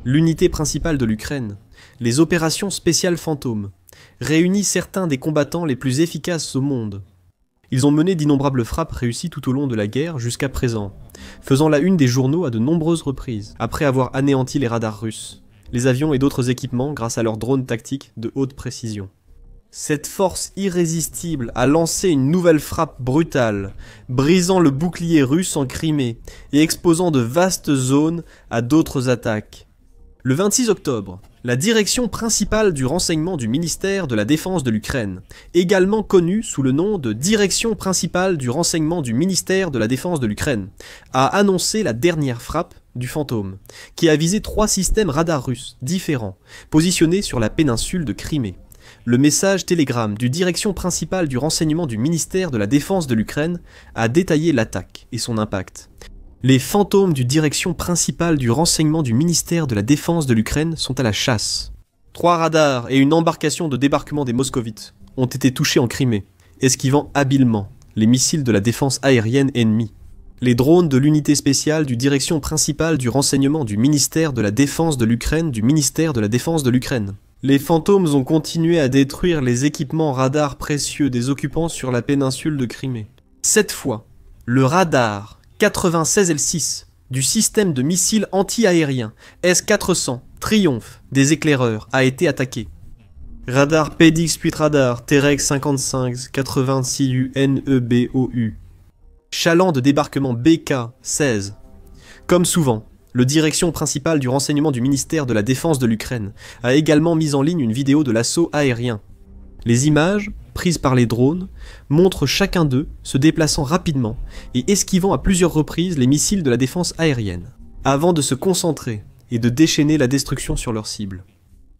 l'unité principale de l'Ukraine, les opérations spéciales fantômes, réunit certains des combattants les plus efficaces au monde. Ils ont mené d'innombrables frappes réussies tout au long de la guerre jusqu'à présent, faisant la une des journaux à de nombreuses reprises, après avoir anéanti les radars russes, les avions et d'autres équipements grâce à leurs drones tactiques de haute précision. Cette force irrésistible a lancé une nouvelle frappe brutale, brisant le bouclier russe en Crimée et exposant de vastes zones à d'autres attaques. Le 26 octobre, la direction principale du renseignement du ministère de la Défense de l'Ukraine, également connue sous le nom de Direction principale du renseignement du ministère de la Défense de l'Ukraine, a annoncé la dernière frappe du fantôme, qui a visé 3 systèmes radars russes différents, positionnés sur la péninsule de Crimée. Le message télégramme du Direction principale du renseignement du ministère de la Défense de l'Ukraine a détaillé l'attaque et son impact. Les fantômes du Direction principale du renseignement du ministère de la Défense de l'Ukraine sont à la chasse. 3 radars et une embarcation de débarquement des moscovites ont été touchés en Crimée, esquivant habilement les missiles de la défense aérienne ennemie. Les drones de l'unité spéciale du Direction principale du renseignement du ministère de la Défense de l'Ukraine du ministère de la Défense de l'Ukraine. Les fantômes ont continué à détruire les équipements radars précieux des occupants sur la péninsule de Crimée. Cette fois, le radar 96L6 du système de missiles anti-aériens S-400 Triomphe des éclaireurs a été attaqué. Radar PDX-8 Radar Terek 55 86U NEBOU. Chaland de débarquement BK-16. Comme souvent, le Direction principale du renseignement du ministère de la Défense de l'Ukraine a également mis en ligne une vidéo de l'assaut aérien. Les images, prises par les drones, montrent chacun d'eux se déplaçant rapidement et esquivant à plusieurs reprises les missiles de la défense aérienne, avant de se concentrer et de déchaîner la destruction sur leurs cibles.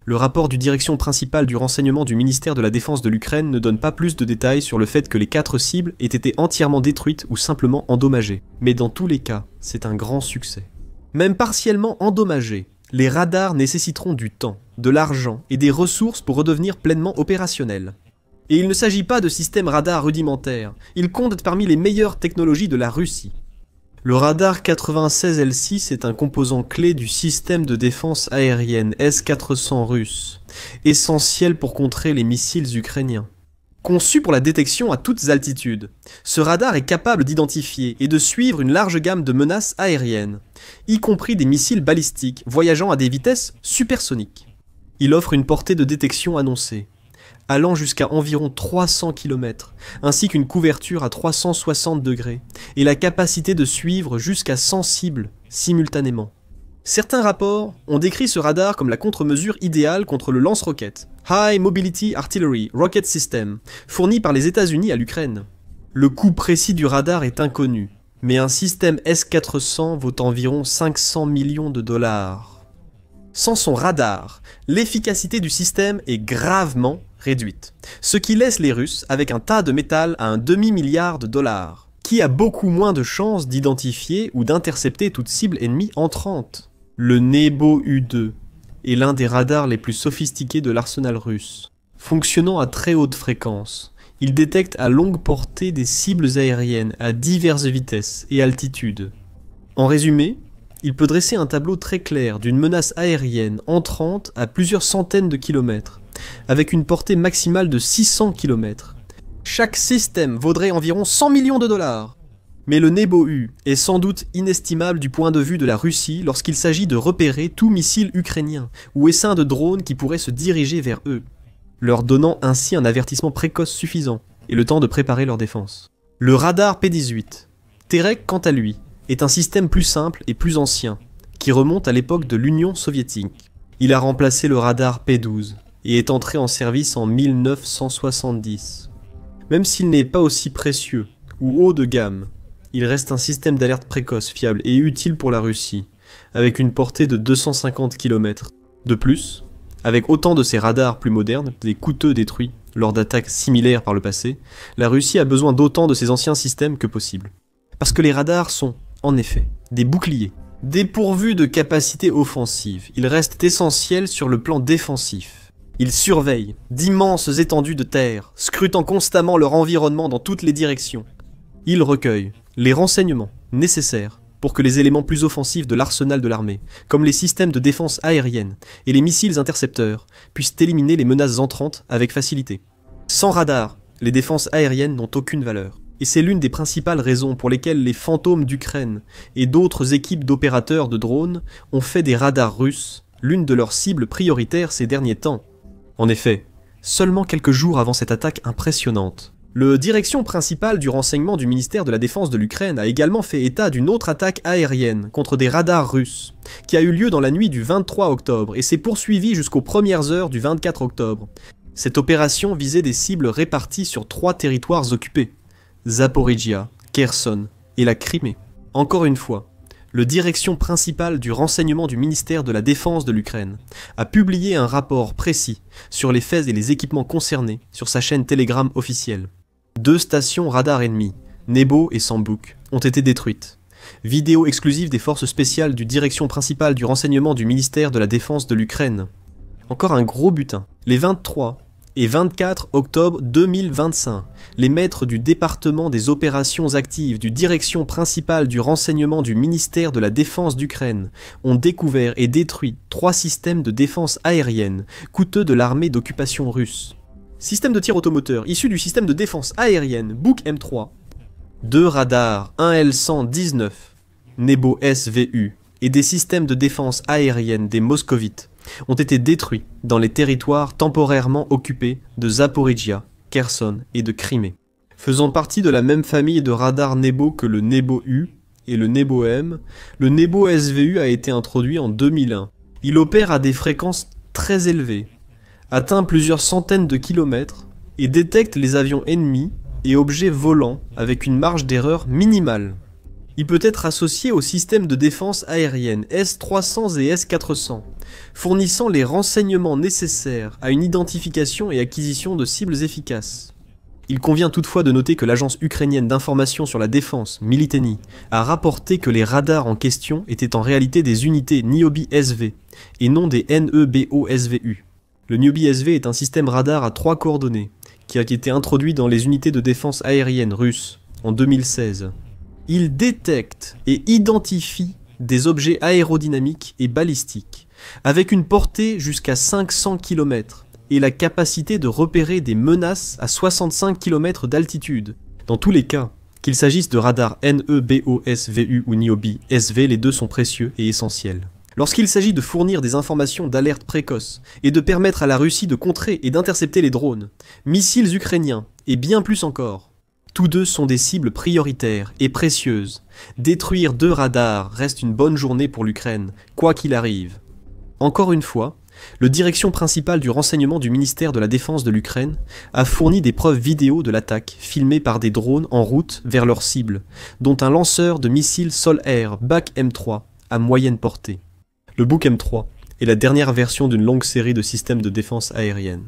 Le rapport du Direction principale du renseignement du ministère de la Défense de l'Ukraine ne donne pas plus de détails sur le fait que les 4 cibles aient été entièrement détruites ou simplement endommagées, mais dans tous les cas, c'est un grand succès. Même partiellement endommagés, les radars nécessiteront du temps, de l'argent et des ressources pour redevenir pleinement opérationnels. Et il ne s'agit pas de systèmes radars rudimentaires, ils comptent parmi les meilleures technologies de la Russie. Le radar 96L6 est un composant clé du système de défense aérienne S-400 russe, essentiel pour contrer les missiles ukrainiens. Conçu pour la détection à toutes altitudes, ce radar est capable d'identifier et de suivre une large gamme de menaces aériennes, y compris des missiles balistiques voyageant à des vitesses supersoniques. Il offre une portée de détection annoncée, allant jusqu'à environ 300 km, ainsi qu'une couverture à 360 degrés, et la capacité de suivre jusqu'à 100 cibles simultanément. Certains rapports ont décrit ce radar comme la contre-mesure idéale contre le lance-roquettes, High Mobility Artillery Rocket System, fourni par les États-Unis à l'Ukraine. Le coût précis du radar est inconnu, mais un système S-400 vaut environ 500 millions de dollars. Sans son radar, l'efficacité du système est gravement réduite, ce qui laisse les Russes avec un tas de métal à un demi-milliard de dollars, qui a beaucoup moins de chances d'identifier ou d'intercepter toute cible ennemie entrante. Le NEBOU-2 est l'un des radars les plus sophistiqués de l'arsenal russe. Fonctionnant à très haute fréquence, il détecte à longue portée des cibles aériennes à diverses vitesses et altitudes. En résumé, il peut dresser un tableau très clair d'une menace aérienne entrante à plusieurs centaines de kilomètres, avec une portée maximale de 600 km. Chaque système vaudrait environ 100 millions de dollars. Mais le NEBOU est sans doute inestimable du point de vue de la Russie lorsqu'il s'agit de repérer tout missile ukrainien ou essaim de drones qui pourrait se diriger vers eux, leur donnant ainsi un avertissement précoce suffisant et le temps de préparer leur défense. Le radar P-18, Terek quant à lui, est un système plus simple et plus ancien, qui remonte à l'époque de l'Union soviétique. Il a remplacé le radar P-12 et est entré en service en 1970. Même s'il n'est pas aussi précieux ou haut de gamme, il reste un système d'alerte précoce fiable et utile pour la Russie, avec une portée de 250 km. De plus, avec autant de ces radars plus modernes, des coûteux détruits lors d'attaques similaires par le passé, la Russie a besoin d'autant de ces anciens systèmes que possible. Parce que les radars sont, en effet, des boucliers. Dépourvus de capacité offensive, ils restent essentiels sur le plan défensif. Ils surveillent d'immenses étendues de terre, scrutant constamment leur environnement dans toutes les directions. Ils recueillent les renseignements nécessaires pour que les éléments plus offensifs de l'arsenal de l'armée, comme les systèmes de défense aérienne et les missiles intercepteurs, puissent éliminer les menaces entrantes avec facilité. Sans radar, les défenses aériennes n'ont aucune valeur. Et c'est l'une des principales raisons pour lesquelles les fantômes d'Ukraine et d'autres équipes d'opérateurs de drones ont fait des radars russes l'une de leurs cibles prioritaires ces derniers temps. En effet, seulement quelques jours avant cette attaque impressionnante, le direction principale du renseignement du ministère de la Défense de l'Ukraine a également fait état d'une autre attaque aérienne contre des radars russes, qui a eu lieu dans la nuit du 23 octobre et s'est poursuivie jusqu'aux premières heures du 24 octobre. Cette opération visait des cibles réparties sur 3 territoires occupés: Zaporijia, Kherson et la Crimée. Encore une fois, le direction principal du renseignement du ministère de la Défense de l'Ukraine a publié un rapport précis sur les faits et les équipements concernés sur sa chaîne Telegram officielle. 2 stations radar ennemies, Nebo et Sambuk, ont été détruites. Vidéo exclusive des forces spéciales du direction principal du renseignement du ministère de la Défense de l'Ukraine. Encore un gros butin. Les 23 et 24 octobre 2025, les maîtres du département des opérations actives du direction principale du renseignement du ministère de la Défense d'Ukraine ont découvert et détruit 3 systèmes de défense aérienne coûteux de l'armée d'occupation russe. Système de tir automoteur issu du système de défense aérienne Buk M3, 2 radars 1L119, Nebo SVU et des systèmes de défense aérienne des moscovites ont été détruits dans les territoires temporairement occupés de Zaporijia, Kherson et de Crimée. Faisant partie de la même famille de radars Nebo que le Nebo U et le Nebo M, le Nebo SVU a été introduit en 2001. Il opère à des fréquences très élevées, atteint plusieurs centaines de kilomètres et détecte les avions ennemis et objets volants avec une marge d'erreur minimale. Il peut être associé au système de défense aérienne S-300 et S-400, fournissant les renseignements nécessaires à une identification et acquisition de cibles efficaces. Il convient toutefois de noter que l'agence ukrainienne d'information sur la défense, Militeni, a rapporté que les radars en question étaient en réalité des unités Niobi SV et non des NEBO SVU. Le Niobi SV est un système radar à 3 coordonnées qui a été introduit dans les unités de défense aérienne russes en 2016. Il détecte et identifie des objets aérodynamiques et balistiques avec une portée jusqu'à 500 km et la capacité de repérer des menaces à 65 km d'altitude. Dans tous les cas, qu'il s'agisse de radars NEBO SVU ou Niobi SV, les deux sont précieux et essentiels. Lorsqu'il s'agit de fournir des informations d'alerte précoce et de permettre à la Russie de contrer et d'intercepter les drones, missiles ukrainiens et bien plus encore, tous deux sont des cibles prioritaires et précieuses. Détruire 2 radars reste une bonne journée pour l'Ukraine, quoi qu'il arrive. Encore une fois, le direction principal du renseignement du ministère de la Défense de l'Ukraine a fourni des preuves vidéo de l'attaque filmées par des drones en route vers leur cible, dont un lanceur de missiles sol-air Buk M3 à moyenne portée. Le Buk M3 est la dernière version d'une longue série de systèmes de défense aérienne.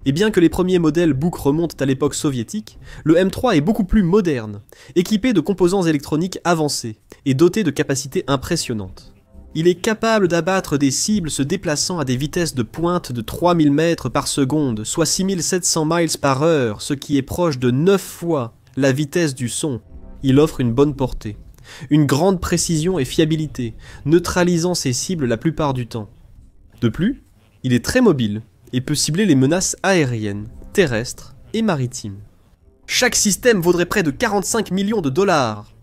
Et bien que les premiers modèles Buk remontent à l'époque soviétique, le M3 est beaucoup plus moderne, équipé de composants électroniques avancés et doté de capacités impressionnantes. Il est capable d'abattre des cibles se déplaçant à des vitesses de pointe de 3000 mètres par seconde, soit 6700 miles par heure, ce qui est proche de 9 fois la vitesse du son. Il offre une bonne portée, une grande précision et fiabilité, neutralisant ses cibles la plupart du temps. De plus, il est très mobile et peut cibler les menaces aériennes, terrestres et maritimes. Chaque système vaudrait près de 45 millions de dollars.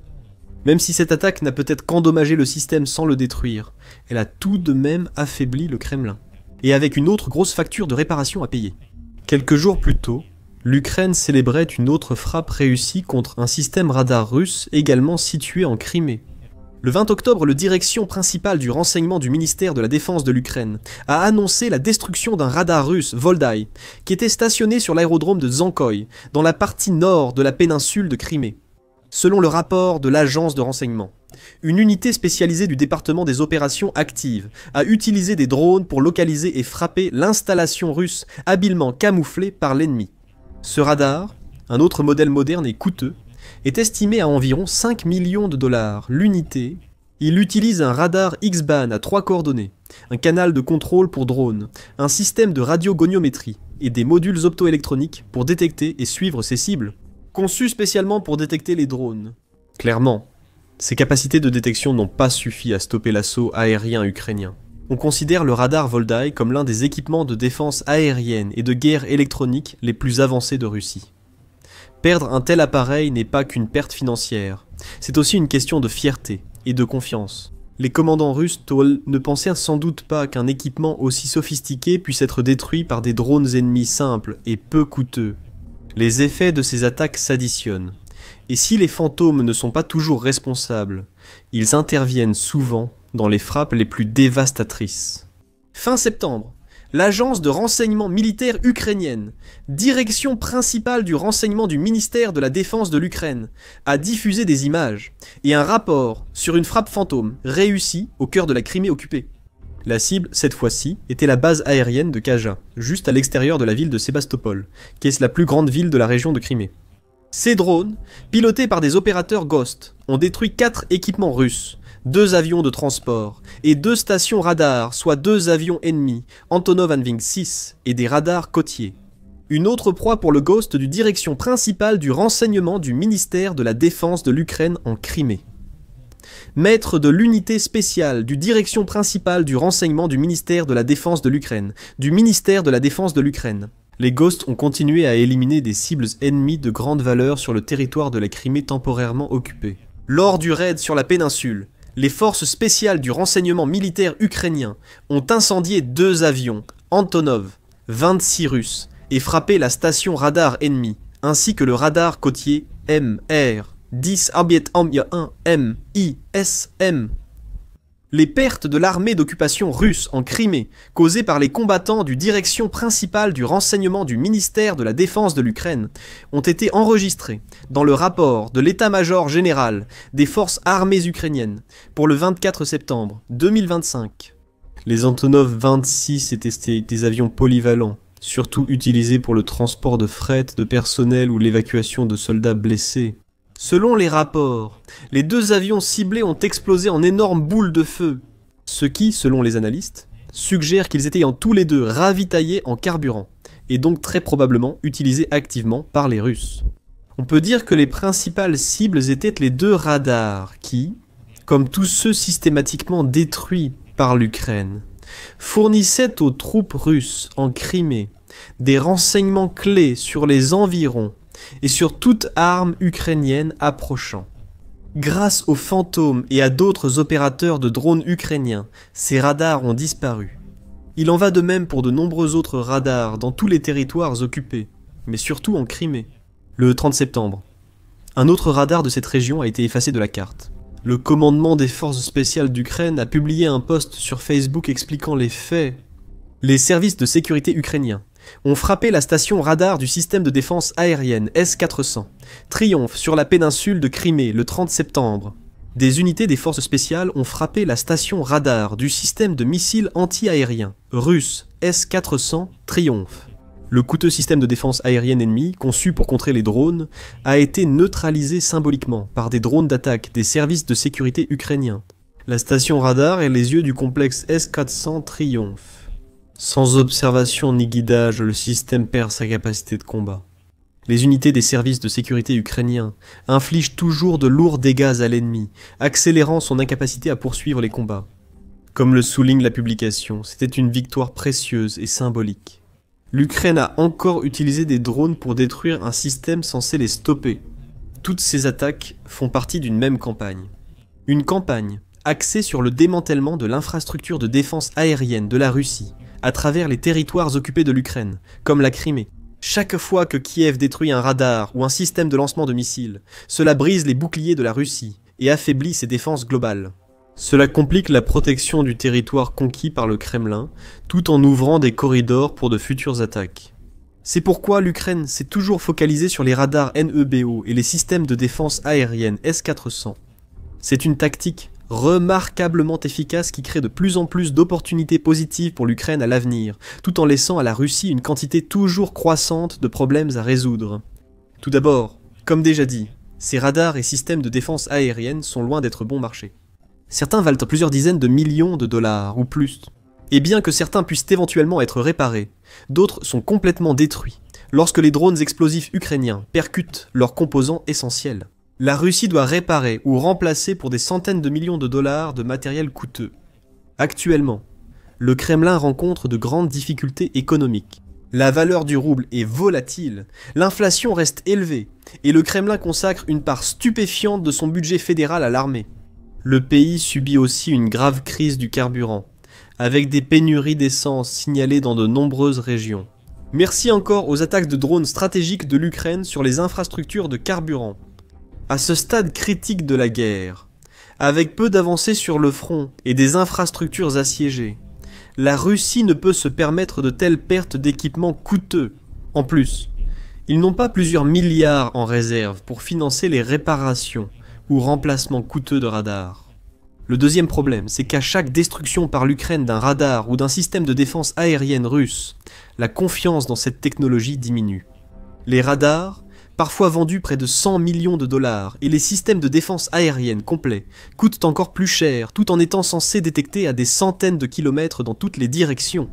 Même si cette attaque n'a peut-être qu'endommagé le système sans le détruire, elle a tout de même affaibli le Kremlin, et avec une autre grosse facture de réparation à payer. Quelques jours plus tôt, l'Ukraine célébrait une autre frappe réussie contre un système radar russe également situé en Crimée. Le 20 octobre, le direction principal du renseignement du ministère de la Défense de l'Ukraine a annoncé la destruction d'un radar russe, Voldai, qui était stationné sur l'aérodrome de Zankoï, dans la partie nord de la péninsule de Crimée. Selon le rapport de l'agence de renseignement, une unité spécialisée du département des opérations actives a utilisé des drones pour localiser et frapper l'installation russe habilement camouflée par l'ennemi. Ce radar, un autre modèle moderne et coûteux, est estimé à environ 5 millions de dollars l'unité. Il utilise un radar X-band à 3 coordonnées, un canal de contrôle pour drones, un système de radiogoniométrie et des modules optoélectroniques pour détecter et suivre ses cibles. Conçu spécialement pour détecter les drones. Clairement, Ces capacités de détection n'ont pas suffi à stopper l'assaut aérien ukrainien. On considère le radar Voldai comme l'un des équipements de défense aérienne et de guerre électronique les plus avancés de Russie. Perdre un tel appareil n'est pas qu'une perte financière, c'est aussi une question de fierté et de confiance. Les commandants russes ne pensaient sans doute pas qu'un équipement aussi sophistiqué puisse être détruit par des drones ennemis simples et peu coûteux. Les effets de ces attaques s'additionnent, et si les fantômes ne sont pas toujours responsables, ils interviennent souvent dans les frappes les plus dévastatrices. Fin septembre, l'agence de renseignement militaire ukrainienne, direction principale du renseignement du ministère de la Défense de l'Ukraine, a diffusé des images et un rapport sur une frappe fantôme réussie au cœur de la Crimée occupée. La cible, cette fois-ci, était la base aérienne de Kaja, juste à l'extérieur de la ville de Sébastopol, qui est la plus grande ville de la région de Crimée. Ces drones, pilotés par des opérateurs Ghost, ont détruit 4 équipements russes, 2 avions de transport et 2 stations radars, soit 2 avions ennemis, Antonov Anving 6 et des radars côtiers. Une autre proie pour le Ghost du direction principale du renseignement du ministère de la Défense de l'Ukraine en Crimée. Maître de l'unité spéciale du direction principale du renseignement du ministère de la Défense de l'Ukraine, du ministère de la Défense de l'Ukraine. Les Ghosts ont continué à éliminer des cibles ennemies de grande valeur sur le territoire de la Crimée temporairement occupée. Lors du raid sur la péninsule, les forces spéciales du renseignement militaire ukrainien ont incendié 2 avions, Antonov, 26 russes, et frappé la station radar ennemie, ainsi que le radar côtier MR-10 MISM. Les pertes de l'armée d'occupation russe en Crimée, causées par les combattants du direction principale du renseignement du ministère de la Défense de l'Ukraine, ont été enregistrées dans le rapport de l'état-major général des forces armées ukrainiennes pour le 24 septembre 2025. Les Antonov 26 étaient des avions polyvalents, surtout utilisés pour le transport de fret, de personnel ou l'évacuation de soldats blessés. Selon les rapports, les 2 avions ciblés ont explosé en énormes boules de feu, ce qui, selon les analystes, suggère qu'ils étaient tous les 2 ravitaillés en carburant, et donc très probablement utilisés activement par les Russes. On peut dire que les principales cibles étaient les 2 radars qui, comme tous ceux systématiquement détruits par l'Ukraine, fournissaient aux troupes russes en Crimée des renseignements clés sur les environs et sur toute arme ukrainienne approchant. Grâce aux fantômes et à d'autres opérateurs de drones ukrainiens, ces radars ont disparu. Il en va de même pour de nombreux autres radars dans tous les territoires occupés, mais surtout en Crimée. Le 30 septembre, un autre radar de cette région a été effacé de la carte. Le commandement des forces spéciales d'Ukraine a publié un post sur Facebook expliquant les faits. Les services de sécurité ukrainiens ont frappé la station radar du système de défense aérienne S-400, Triomphe sur la péninsule de Crimée le 30 septembre. Des unités des forces spéciales ont frappé la station radar du système de missiles anti-aériens russe S-400 Triomphe. Le coûteux système de défense aérienne ennemi, conçu pour contrer les drones, a été neutralisé symboliquement par des drones d'attaque des services de sécurité ukrainiens. La station radar est les yeux du complexe S-400 Triomphe. Sans observation ni guidage, le système perd sa capacité de combat. Les unités des services de sécurité ukrainiens infligent toujours de lourds dégâts à l'ennemi, accélérant son incapacité à poursuivre les combats. Comme le souligne la publication, c'était une victoire précieuse et symbolique. L'Ukraine a encore utilisé des drones pour détruire un système censé les stopper. Toutes ces attaques font partie d'une même campagne. Une campagne axée sur le démantèlement de l'infrastructure de défense aérienne de la Russie, à travers les territoires occupés de l'Ukraine, comme la Crimée. Chaque fois que Kiev détruit un radar ou un système de lancement de missiles, cela brise les boucliers de la Russie et affaiblit ses défenses globales. Cela complique la protection du territoire conquis par le Kremlin, tout en ouvrant des corridors pour de futures attaques. C'est pourquoi l'Ukraine s'est toujours focalisée sur les radars NEBO et les systèmes de défense aérienne S-400. C'est une tactique remarquablement efficace qui crée de plus en plus d'opportunités positives pour l'Ukraine à l'avenir, tout en laissant à la Russie une quantité toujours croissante de problèmes à résoudre. Tout d'abord, comme déjà dit, ces radars et systèmes de défense aérienne sont loin d'être bon marché. Certains valent plusieurs dizaines de millions de dollars ou plus. Et bien que certains puissent éventuellement être réparés, d'autres sont complètement détruits lorsque les drones explosifs ukrainiens percutent leurs composants essentiels. La Russie doit réparer ou remplacer pour des centaines de millions de dollars de matériel coûteux. Actuellement, le Kremlin rencontre de grandes difficultés économiques. La valeur du rouble est volatile, l'inflation reste élevée, et le Kremlin consacre une part stupéfiante de son budget fédéral à l'armée. Le pays subit aussi une grave crise du carburant, avec des pénuries d'essence signalées dans de nombreuses régions. Merci encore aux attaques de drones stratégiques de l'Ukraine sur les infrastructures de carburant. À ce stade critique de la guerre, avec peu d'avancées sur le front et des infrastructures assiégées, la Russie ne peut se permettre de telles pertes d'équipements coûteux. En plus, ils n'ont pas plusieurs milliards en réserve pour financer les réparations ou remplacements coûteux de radars. Le deuxième problème, c'est qu'à chaque destruction par l'Ukraine d'un radar ou d'un système de défense aérienne russe, la confiance dans cette technologie diminue. Les radars, parfois vendus près de 100 millions de dollars, et les systèmes de défense aérienne complets coûtent encore plus cher, tout en étant censés détecter à des centaines de kilomètres dans toutes les directions.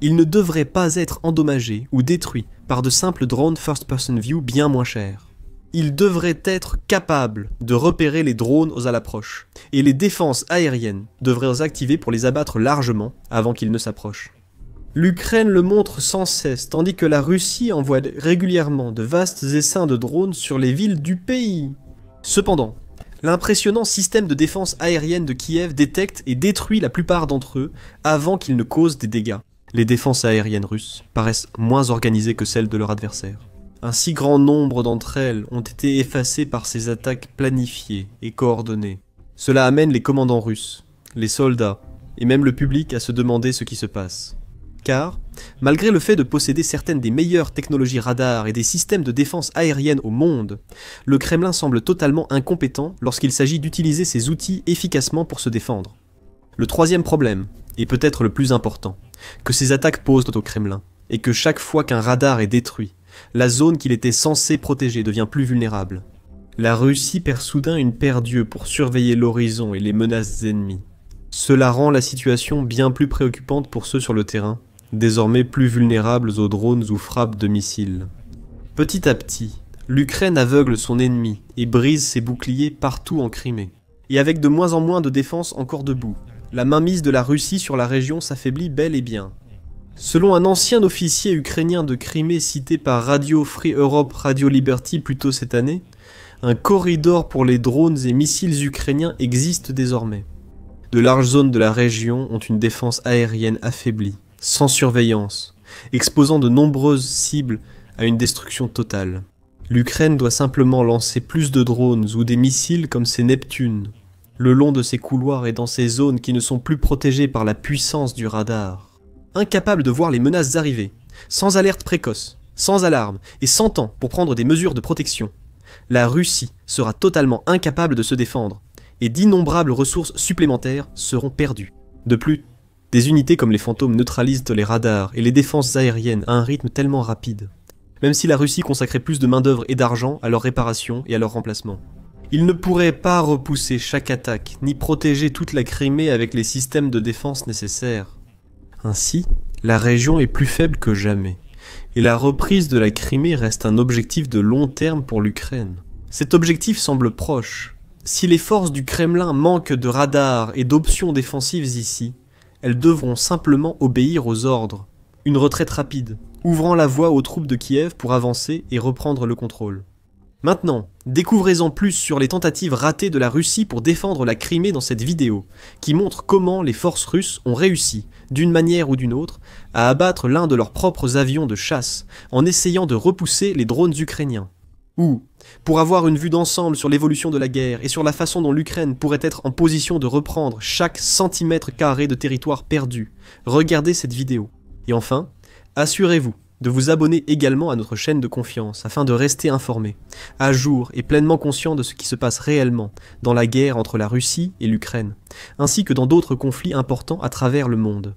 Ils ne devraient pas être endommagés ou détruits par de simples drones first-person view bien moins chers. Ils devraient être capables de repérer les drones à l'approche, et les défenses aériennes devraient les activer pour les abattre largement avant qu'ils ne s'approchent. L'Ukraine le montre sans cesse, tandis que la Russie envoie régulièrement de vastes essaims de drones sur les villes du pays. Cependant, l'impressionnant système de défense aérienne de Kiev détecte et détruit la plupart d'entre eux avant qu'ils ne causent des dégâts. Les défenses aériennes russes paraissent moins organisées que celles de leurs adversaires. Un si grand nombre d'entre elles ont été effacées par ces attaques planifiées et coordonnées. Cela amène les commandants russes, les soldats et même le public à se demander ce qui se passe. Car, malgré le fait de posséder certaines des meilleures technologies radar et des systèmes de défense aérienne au monde, le Kremlin semble totalement incompétent lorsqu'il s'agit d'utiliser ces outils efficacement pour se défendre. Le troisième problème, et peut-être le plus important, que ces attaques posent au Kremlin, est que chaque fois qu'un radar est détruit, la zone qu'il était censé protéger devient plus vulnérable. La Russie perd soudain une paire d'yeux pour surveiller l'horizon et les menaces ennemies. Cela rend la situation bien plus préoccupante pour ceux sur le terrain, désormais plus vulnérables aux drones ou frappes de missiles. Petit à petit, l'Ukraine aveugle son ennemi et brise ses boucliers partout en Crimée. Et avec de moins en moins de défenses encore debout, la mainmise de la Russie sur la région s'affaiblit bel et bien. Selon un ancien officier ukrainien de Crimée cité par Radio Free Europe Radio Liberty plus tôt cette année, un corridor pour les drones et missiles ukrainiens existe désormais. De larges zones de la région ont une défense aérienne affaiblie, sans surveillance, exposant de nombreuses cibles à une destruction totale. L'Ukraine doit simplement lancer plus de drones ou des missiles comme ces Neptunes, le long de ces couloirs et dans ces zones qui ne sont plus protégées par la puissance du radar. Incapable de voir les menaces arriver, sans alerte précoce, sans alarme et sans temps pour prendre des mesures de protection, la Russie sera totalement incapable de se défendre, et d'innombrables ressources supplémentaires seront perdues. De plus, des unités comme les fantômes neutralisent les radars et les défenses aériennes à un rythme tellement rapide, même si la Russie consacrait plus de main-d'œuvre et d'argent à leur réparation et à leur remplacement. Il ne pourrait pas repousser chaque attaque, ni protéger toute la Crimée avec les systèmes de défense nécessaires. Ainsi, la région est plus faible que jamais, et la reprise de la Crimée reste un objectif de long terme pour l'Ukraine. Cet objectif semble proche. Si les forces du Kremlin manquent de radars et d'options défensives ici, elles devront simplement obéir aux ordres. Une retraite rapide, ouvrant la voie aux troupes de Kiev pour avancer et reprendre le contrôle. Maintenant, découvrez-en plus sur les tentatives ratées de la Russie pour défendre la Crimée dans cette vidéo, qui montre comment les forces russes ont réussi, d'une manière ou d'une autre, à abattre l'un de leurs propres avions de chasse, en essayant de repousser les drones ukrainiens. Ou, pour avoir une vue d'ensemble sur l'évolution de la guerre et sur la façon dont l'Ukraine pourrait être en position de reprendre chaque centimètre carré de territoire perdu, regardez cette vidéo. Et enfin, assurez-vous de vous abonner également à notre chaîne de confiance afin de rester informé, à jour et pleinement conscient de ce qui se passe réellement dans la guerre entre la Russie et l'Ukraine, ainsi que dans d'autres conflits importants à travers le monde.